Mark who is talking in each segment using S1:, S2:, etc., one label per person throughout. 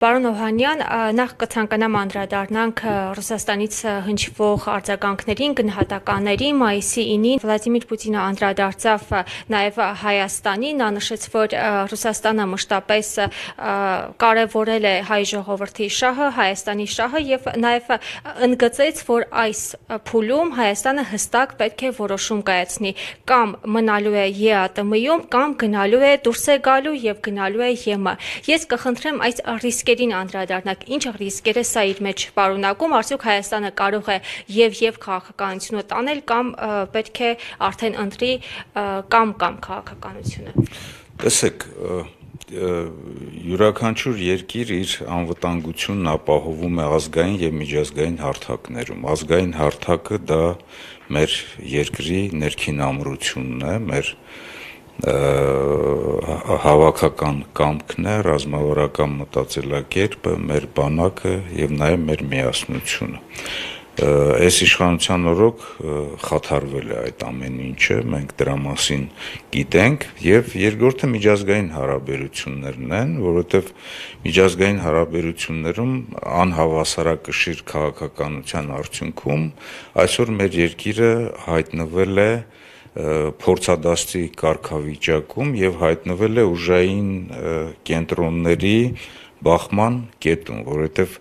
S1: Պարոն Օհանյան, նախ կցանկանամ անդրադառնանք Ռուսաստանից հնչվող արձագանքներին, գնահատականներին։ Մայիսի 9-ին Վլադիմիր Պուտինը անդրադարձավ նաև Հայաստանին, նա նշեց, որ Ռուսաստանը մշտապես կարևորել է հայ ժողովրդի շահը, Հայաստանի շահը եւ նաև ընդգծեց, որ այս փուլում Հայաստանը հստակ պետք է որոշում կայացնի, կամ մնալու է ԵԱՏՄ-ում, կամ գնալու է դուրս է գալու եւ գնալու է ԵՄ։ Ես կխնդրեմ այս ռիսկերին անդրադառնանք, ինչ ռիսկեր է սա իր մեջ պարունակում, արդյոք Հայաստանը կարող է եւ քաղաքականությունը տանել, կամ պետք է արդեն ընտրի կամ քաղաքականությունը։
S2: Տեսեք, յուրաքանչյուր երկիր իր անվտանգությունն ապահովում է ազգային եւ միջազգային հարթակներում։ Ազգային հարթակը դա մեր երկրի ներքին ամրությունն է, մեր հավաքական կամքն է, ռազմավարական մտածելակերպը, մեր բանակը եւ նաեւ մեր միասնությունը։ Այս իշխանության օրոք խաթարվել է այդ ամեն ինչը, մենք դրա մասին գիտենք, եւ երկրորդը միջազգային հարաբերություններն են, որովհետեւ միջազգային հարաբերություններում անհավասարակշիռ քաղաքականության արդյունքում այսօր մեր երկիրը հայտնվել է փորձադաստի կարգավիճակում եւ հայտնվել է ուժային կենտրոնների բախման կետում, որովհետեւ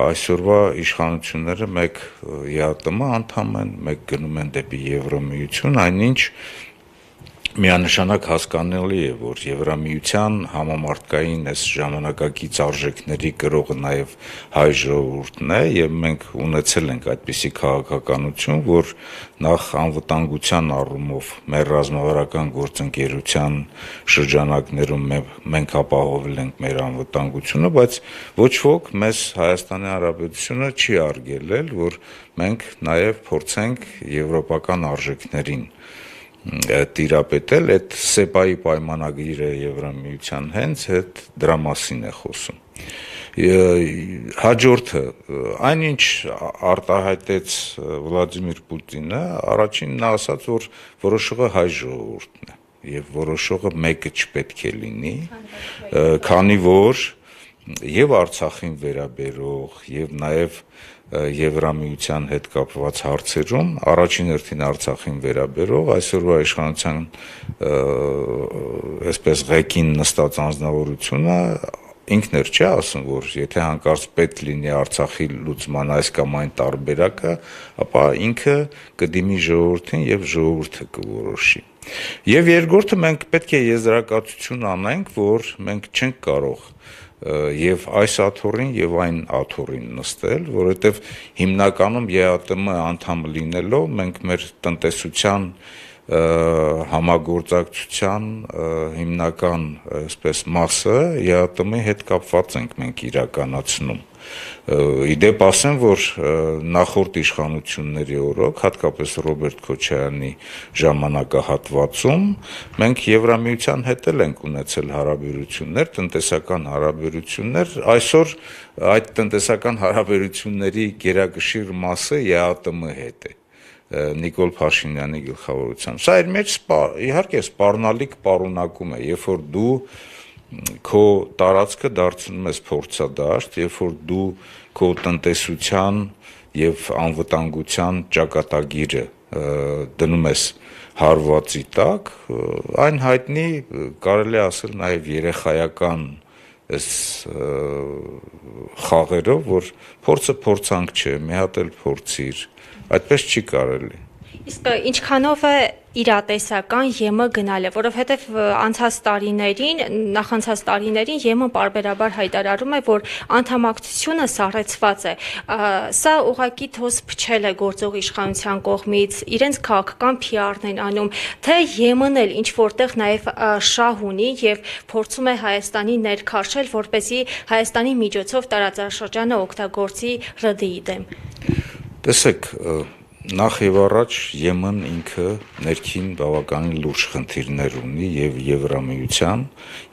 S2: այսօրվա իշխանությունները մեկ ԵԱՏՄ անդամ են, մեկ գնում են դեպի Եվրամիություն, այնինչ միանշանակ հասկանալի է, որ Եվրամիության համամարտկային այս ժամանակակից արժեքների կրողը նաև հայ ժողովուրդն է, եւ մենք ունեցել ենք այդպիսի քաղաքականություն, որ նախ անվտանգության առումով մեր ռազմավարական գործընկերության շրջանակներում մենք ապահովել ենք մեր անվտանգությունը, բայց ոչ ոք մեզ Հայաստանի Հանրապետությունը չի արգելել, որ մենք նաև փորձենք եվրոպական արժեքներին տիրապետել, այդ ՍԵՊԱ-ի պայմանագիրը Եվրամիության հենց այդ դրա մասին է խոսում։ Հաջորդը, այնինչ արտահայտեց Վլադիմիր Պուտինը, առաջին նա ասաց, որ որոշողը հայ ժողովուրդն է, եւ որոշողը մեկը չպետք է լինի, քանի որ եւ Արցախին վերաբերող եւ նաեւ Եվրամիության հետ կապված հարցերում առաջին հերթին Արցախին վերաբերող այսօրվա իշխանության այսպես ղեկին նստած անձնավորությունը ինքն էր չէ ասում, որ եթե հանկարծ պետք լինի Արցախի լուծման այս կամ այն տարբերակը, ապա ինքը կդիմի ժողովրդին եւ ժողովուրդը կորոշի։ Եվ երկրորդը մենք պետք է եզրակացություն անենք, որ մենք չենք կարող եւ այս աթոռին եւ այն աթոռին նստել, որովհետեւ հիմնականում ԵԱՏՄ անդամ լինելով մենք մեր տնտեսության համագործակցության հիմնական այսպես մասը ԵԱՏՄ-ի հետ կապված ենք մենք իրականացնում։ Իդեպ ասեմ, որ նախորդ իշխանությունների օրոք, հատկապես Ռոբերտ Քոչարյանի ժամանակահատվածում, մենք Եվրամիության հետ ենք ունեցել հարաբերություններ, տնտեսական հարաբերություններ, այսօր այդ տնտեսական հարաբերությունների գերակշիռ մասը ԵԱՏՄ հետ է։ Նիկոլ Փաշինյանի գլխավորությամբ։ Սա իր մեջ իհարկե սպառնալիք պարունակում է, երբ որ դու քո տարածքը դարձնում ես փորձադաշտ, երբ որ դու քո տնտեսության եւ անվտանգության ճակատագիրը դնում ես հարվածի տակ, այն հայտնի կարելի է ասել նաեւ երեխայական այս խաղերով, որ փորձը փորձանք չէ, մի հատ էլ փորձիր, այդպես չի կարելի։
S1: Իսկ ինչքանով է իրատեսական ԵՄ գնալը, որովհետև նախանցած տարիներին ԵՄ պարբերաբար հայտարարում է, որ անդամակցությունը սառեցված է։ Սա ուղղակի թոս փչել է գործող իշխանության կողմից, իրենց քաղաքական PR-ն են անում, թե ԵՄ-ն էլ ինչ որտեղ նաև շահ ունի եւ փորձում է Հայաստանի ներքաշել, որպեսզի Հայաստանի միջոցով տարածաշրջանը օգտագործի ՌԴ-ի դեմ։
S2: Տեսեք, նախ եւ առաջ ԵՄ-ն ինքը ներքին բավականին լուրջ խնդիրներ ունի եւ Եվրամիության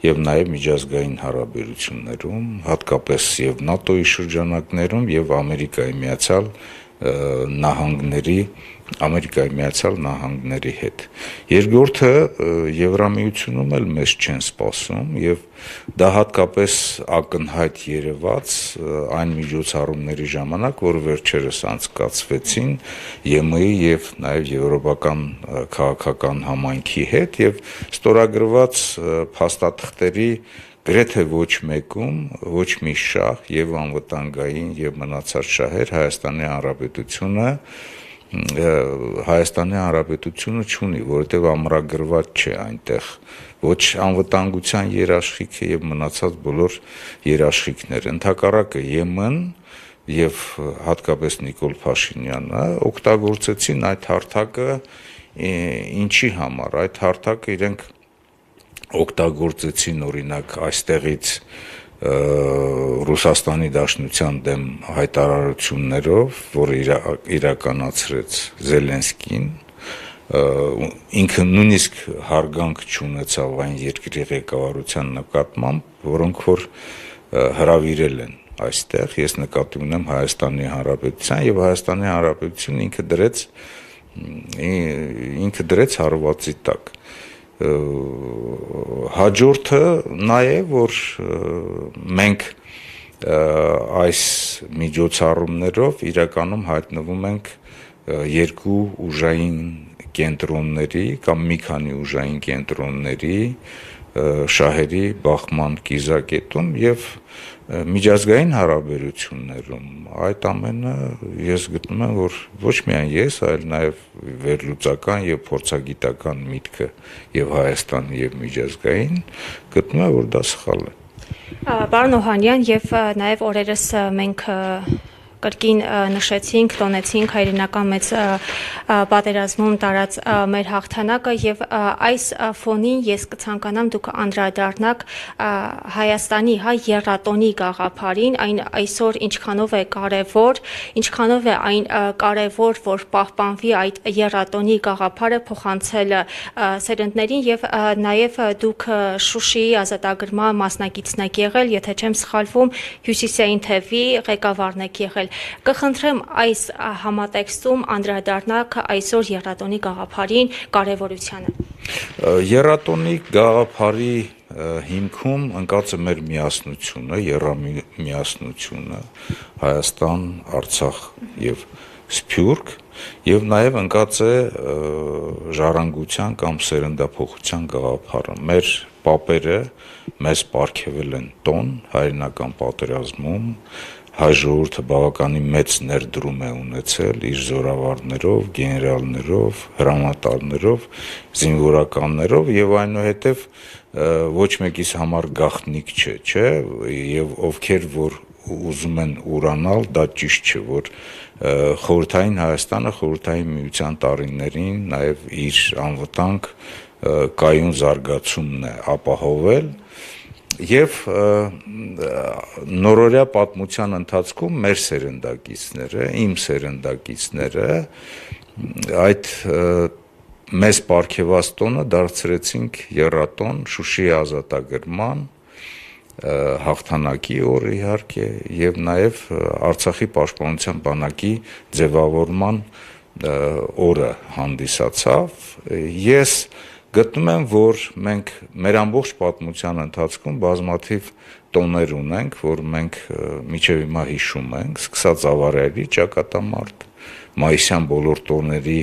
S2: եւ նաեւ միջազգային հարաբերություններում, հատկապես եւ ՆԱՏՕ-ի շրջանակներում եւ Ամերիկայի Միացյալ նահանգների Ամերիկայի Միացյալ Նահանգների հետ։ Երկրորդը Եվրամիությունում էլ մեզ չեն սպասում եւ դա հատկապես ակնհայտ երևաց այն միջոցառումների ժամանակ, որ վերջերս անցկացվեցին ԵՄ-ի եւ նաեւ եվրոպական քաղաքական համայնքի հետ եւ ստորագրված փաստաթղթերի գրեթե ոչ մեկում ոչ մի շահ եւ անվտանգային եւ մնացած շահեր Հայաստանի Հանրապետությունը չունի, որովհետև ամրագրված չէ այնտեղ ոչ անվտանգության երաշխիքը եւ մնացած բոլոր երաշխիքները։ Ընդհակառակը ԵՄ-ն եւ հատկապես Նիկոլ Փաշինյանը օգտագործեցին այդ հարթակը ինչի համար։ Այդ հարթակը իրենք օգտագործեցին օրինակ այստեղից Ռուսաստանի Դաշնության դեմ հայտարարություններով, որ իրականացրեց Զելենսկին, ինքը նույնիսկ հարգանք չունեցավ այն երկրի ղեկավարության նկատմամբ, որոնք որ հրավիրել են այստեղ, ես նկատի ունեմ Հայաստանի Հանրապետության եւ Հայաստանի Հանրապետությունը ինքը դրեց հարվածի տակ։ Հաջորդը նա է, որ մենք այս միջոցառումներով իրականում հայտնվում ենք երկու ուժային կենտրոնների կամ մի քանի ուժային կենտրոնների շահերի բախման կիզակետում եւ միջազգային հարաբերություններում այդ ամենը ես գտնում եմ, որ ոչ միայն ես, այլ նաեւ վերլուծական եւ փորձագիտական միտքը եւ Հայաստանի եւ միջազգային գտնում եմ, որ դա սխալ է։
S1: Պարոն Օհանյան, եւ նաեւ օրերս մենք կրկին նշեցինք, տոնեցինք հայրենական մեծ պատերազմում տարած մեր հաղթանակը եւ այս ֆոնին ես կցանկանամ դուք անդրադառնաք Հայաստանի եռատոնի գաղափարին, այն այսօր ինչքանով է կարեւոր, ինչքանով է այն կարեւոր, որ պահպանվի այդ եռատոնի գաղափարը փոխանցելը սերնդներին եւ նաեւ դուք Շուշիի ազատագրման մասնակիցն եք եղել, եթե չեմ սխալվում, Հյուսիսային թևի ղեկավարն եք եղել։ Կխնդրեմ այս համատեքստում անդրադառնաք այսօր եռատոնի գաղափարին կարևորությանը։
S2: Եռատոնի գաղափարի հիմքում ընկած է մեր միասնությունը, եռամիասնությունը Հայաստան, Արցախ եւ Սփյուռք եւ նաեւ ընկած է ժառանգության կամ սերնդափոխության գաղափարը։ Մեր պապերը մեզ պարգևել են տոն հայրենական պատերազմում, հայ ժողովուրդը բավականին մեծ ներդրում է ունեցել իր զորավարներով, գեներալներով, հրամանատարներով, զինվորականներով եւ այնուհետեւ ոչ մեկիս համար գաղտնիք չէ, եւ ովքեր որ ուզում են ուրանալ, դա ճիշտ չէ, որ խորհրդային Հայաստանը խորհրդային միության տարիներին նաեւ իր անվտանգ կայուն զարգացումն է ապահովել եւ նորորյա պատմության ընթացքում մեր սերնդակիցները, իմ սերնդակիցները այդ մեզ պարգևած տոնը դարձրեցինք եռատոն Շուշիի ազատագրման հաղթանակի օրը իհարկե եւ նաեւ Արցախի պաշտպանության բանակի ձևավորման օրը հանդիսացավ։ Ես գտնում եմ, որ մենք մեր ամբողջ պատմության ընթացքում բազմաթիվ տոներ ունենք, որ մենք միջև հիմա հիշում ենք, սկսած Ավարայրի ճակատամարտ, մայիսյան բոլոր տոների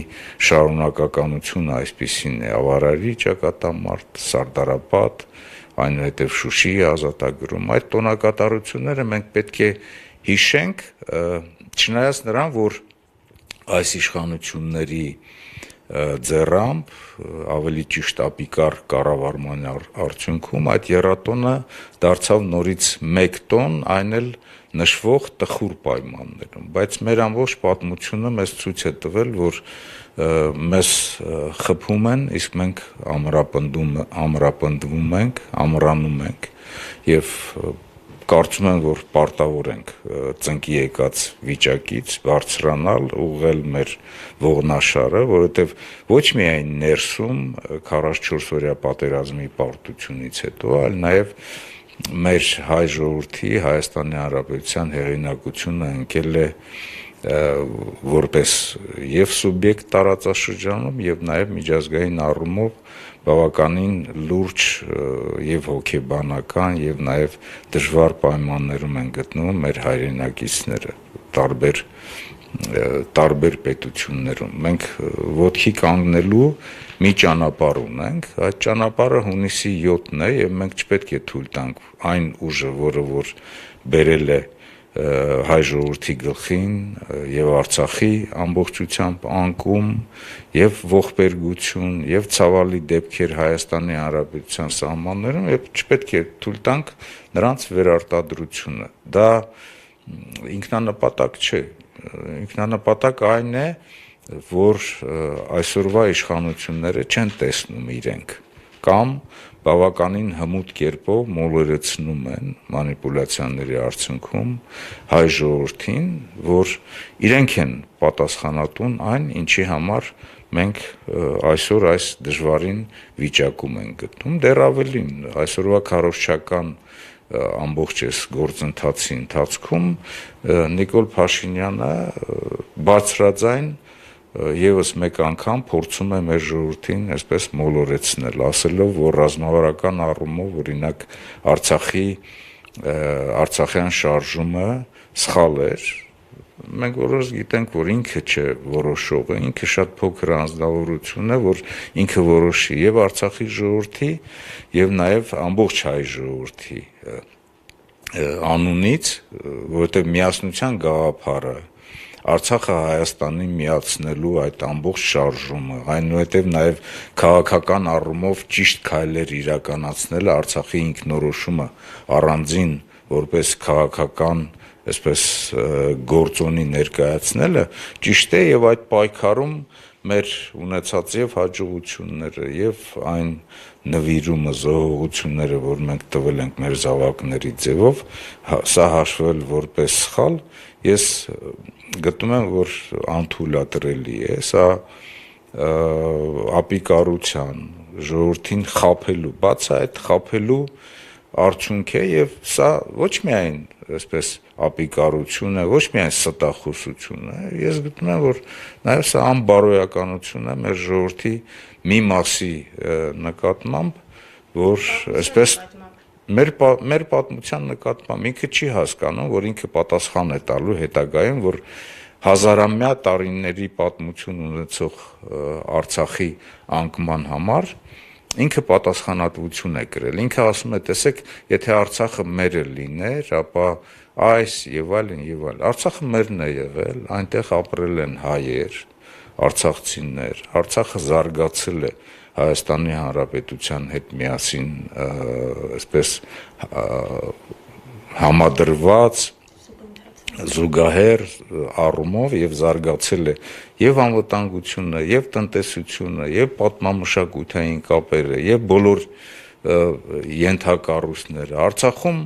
S2: շարունակականությունը այսպիսին է, Ավարայրի ճակատամարտ, Սարդարապատ, այնուհետև Շուշիի ազատագրում, այդ տոնակատարությունները մենք պետք է հիշենք, չնայած նրան, որ այս իշխանությունների ձեռամբ ավելի ճիշտ ապիկար կառավարման արդյունքում այդ եռատոնը դարձավ նորից մեկ տոն, այն էլ նշվող տխուր պայմաններում, բայց մեր ամբողջ պատմությունը մեզ ցույց է տվել, որ մեզ խփում են, իսկ մենք ամրապնդվում ենք, ամրանում ենք եւ կարծում եմ, որ պարտավոր ենք ծնկի եկած վիճակից բարձրանալ, ուղղել մեր ողնաշարը, որովհետև ոչ միայն ներսում 44-օրյա պատերազմի պարտությունից հետո, այլ նաև մեր հայ ժողովրդի Հայաստանի Հանրապետության հեղինակությունը ընկել է որպես եւ սուբյեկտ տարածաշրջանում եւ նաեւ միջազգային առումով բավականին լուրջ եւ հոգեբանական եւ նաեւ դժվար պայմաններում են գտնվում մեր հայրենակիցները տարբեր պետություններում։ Մենք ոտքի կանգնելու մի ճանապարհ ունենք, այդ ճանապարհը հունիսի 7-ն է եւ մենք չպետք է թույլ տանք այն ուժը, որ բերել է հայ ժողովրդի գլխին եւ Արցախի ամբողջությամբ անկում եւ ողբերգություն եւ ցավալի դեպքեր Հայաստանի Հանրապետության սահմաններում եւ չպետք է թույլ տանք նրանց վերարտադրությունը։ Դա ինքնանպատակ չէ։ Ինքնանպատակ այն է, որ այսօրվա իշխանությունները չեն տեսնում իրենք կամ բավականին հմուտ կերպով մոլորեցնում են մանիպուլյացիաների արդյունքում հայ ժողովրդին, որ իրենք են պատասխանատուն այն, ինչի համար մենք այսօր այս դժվարին վիճակում ենք գտնում։ Դեռ ավելին, այսօրվա քարոզչական ամբողջ այս գործընթացի ընթացքում Նիկոլ Փաշինյանը բարձրաձայն եւս մեկ անգամ փորձում է մեր ժողովրդին այսպես մոլորեցնել, ասելով, որ ռազմավարական առումով օրինակ Արցախյան շարժումը սխալ էր։ Մենք որոշ գիտենք, որ ինքը չէ որոշողը, ինքը շատ փոքր անձնավորություն է, որ ինքը որոշի եւ Արցախի ժողովրդի եւ նաեւ ամբողջ հայ ժողովրդի անունից, որովհետեւ միասնության գաղափարը Արցախը Հայաստանի միացնելու այդ ամբողջ շարժումը, այնուհետև նաև քաղաքական առումով ճիշտ քայլեր իրականացնելը, Արցախի ինքնորոշումը առանձին որպես քաղաքական, այսպես գործոնի ներկայացնելը ճիշտ է եւ այդ պայքարում մեր ունեցած եւ հաջողությունները եւ այն նվիրումը, զոհողությունները, որ մենք տվել ենք մեր զավակների ձևով, սա հաշվել որպես սխալ, ես գտնում եմ, որ անթույլատրելի է, սա ապիկարության, ժողովրդին խաբելու, բաց այդ խաբելու արդյունք է եւ սա ոչ միայն այսպես ապիկարություն է, ոչ միայն ստախոսություն է, ես գտնում եմ, որ նաեւ սա անբարոյականություն է մեր ժողովրդի մի մասի նկատմամբ, որ այսպես մեր պատմության նկատմամբ ինքը չի հասկանում, որ ինքը պատասխան է տալու հետագայում, որ հազարամյա տարիների պատմություն ունեցող Արցախի անկման համար ինքը պատասխանատվություն է կրել։ Ինքը ասում է, տեսեք, եթե Արցախը մերը լիներ, ապա այս եւ այլն եւ այլն։ Արցախը մերն է եղել, այնտեղ ապրել են հայեր, արցախցիներ, Արցախը զարգացել է Հայաստանի Հանրապետության հետ միասին այսպես համադրված զուգահեռ առումով եւ զարգացել է եւ անվտանգությունը, եւ տնտեսությունը, եւ պատմամշակութային կապերը, եւ բոլոր ենթակառույցները։ Արցախում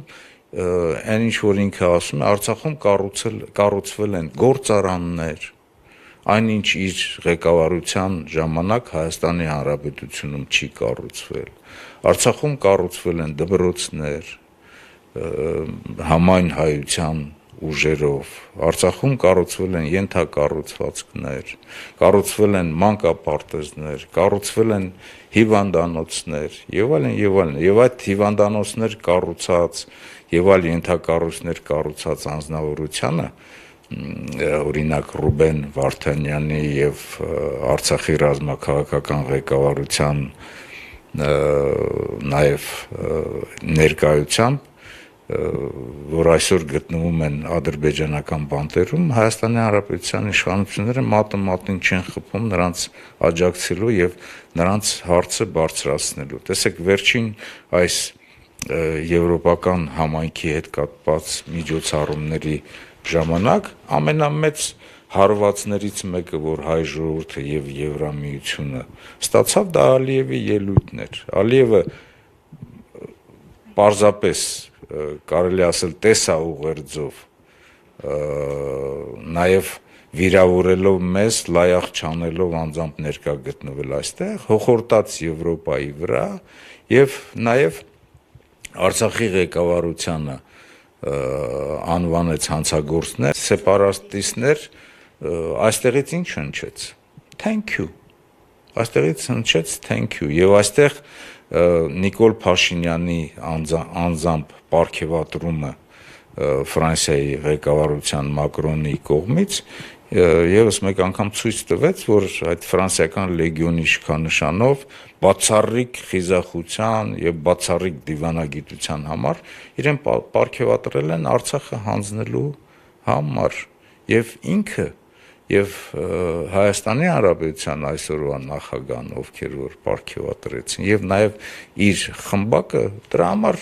S2: այն ինչ որ ինքը ասում է, Արցախում կառուցվել են գործարաններ, այնինչ իր ղեկավարության ժամանակ Հայաստանի Հանրապետությունում չի կառուցվել։ Արցախում կառուցվել են դպրոցներ համայն հայության ուժերով, Արցախում կառուցվել են ենթակառուցվածքներ, կառուցվել են մանկապարտեզներ, կառուցվել են հիվանդանոցներ եւ այլն եւ այլն։ Եվ այդ հիվանդանոցներ կառուցած եւ այլ ենթակառույցներ կառուցած անձնավորությունը օրինակ Ռուբեն Վարդանյանի եւ Արցախի ռազմաքաղաքական ղեկավարության նաեւ ներկայությամբ, որ այսօր գտնվում են ադրբեջանական բանտերում, Հայաստանի Հանրապետության իշխանությունները մատը մատին չեն խփում նրանց աջակցելու եւ նրանց հարցը բարձրացնելու։ Տեսեք, վերջին այս եվրոպական համայնքի հետ կապված միջոցառումների ժամանակ ամենամեծ հարվածներից մեկը, որ հայ ժողովուրդը եւ Եվրամիությունը ստացավ, դա Ալիևի ելույթն էր։ Ալիևը պարզապես կարելի ասել տեսաուղերձով նաեւ վիրավորելով մեզ, լայախ չանելով անձամբ ներկա գտնվել այստեղ, հոխորտաց Եվրոպայի վրա եւ նաեւ Արցախի ղեկավարությանը անվանեց հանցագործներ, սեպարատիստներ, այստեղից ինչ հնչեց, thank you, այստեղից հնչեց thank you, եւ այստեղ Նիկոլ Փաշինյանի անձամբ պարգևատրումը Ֆրանսիայի ղեկավարության Մակրոնի կողմից եւս մեկ անգամ ցույց տվեց, որ այդ ֆրանսիական լեգիոնի շքանշանով բացառիկ խիզախության եւ բացառիկ դիվանագիտության համար իրեն պարգևատրել են Արցախը հանձնելու համար եւ ինքը եւ Հայաստանի Հանրապետության այսօրվա նախագահան, ովքեր որ պարգևատրեցին եւ նաեւ իր խմբակը դրա համար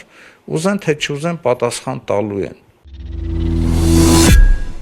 S2: ուզեն թե չուզեն պատասխան տալու են։